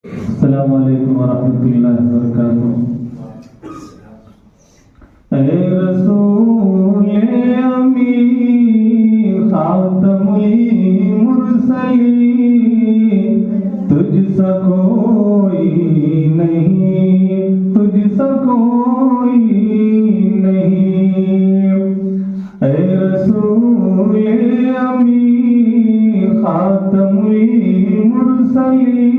अस्सलामु अलैकुम वरहमतुल्लाहि वबरकातुहू। ऐ रसूल अमी खातमुल मुरसलीन, तुझसा कोई नहीं, तुझसा कोई नहीं। ऐ रसूल अमी खातमुल मुरसलीन,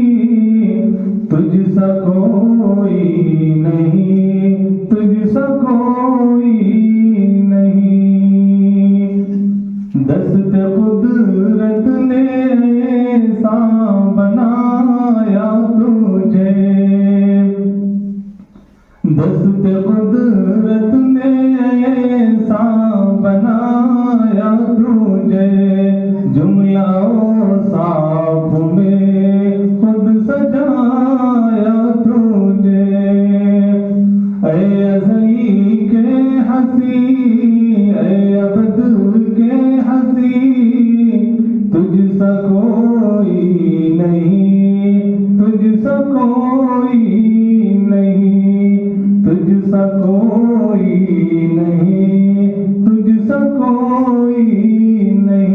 तुझसा कोई नहीं, तुझसा कोई नहीं। दस्ते कुदरत ने ऐसा बनाया तुझे, दस्ते कुदरत ने ऐसा बनाया तुझे, जुमला साफ में खुद सजाया तुझे। ऐ अज़ली के हंसी, ऐ अबद के हंसी, तुझसा कोई नहीं, तुझसा कोई नहीं, तुझसा कोई नहीं, तुझसा कोई नहीं।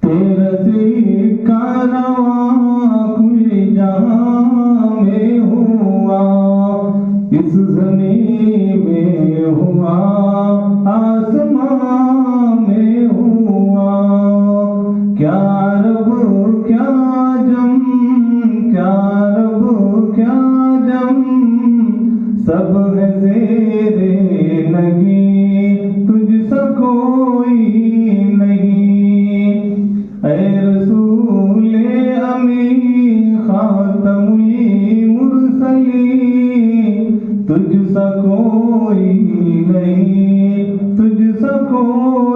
तेरा सिक्का रवां कुल जहां में हुआ, इस ज़मीन में हुआ, आसमां में हुआ। क्या रब क्या जम, क्या रब क्या जम, सब है तेरे लगी, तुझसा कोई नहीं। ऐ रसूल अमी खातमुल मुरसलीन, तुझसा कोई नहीं, तुझसा कोई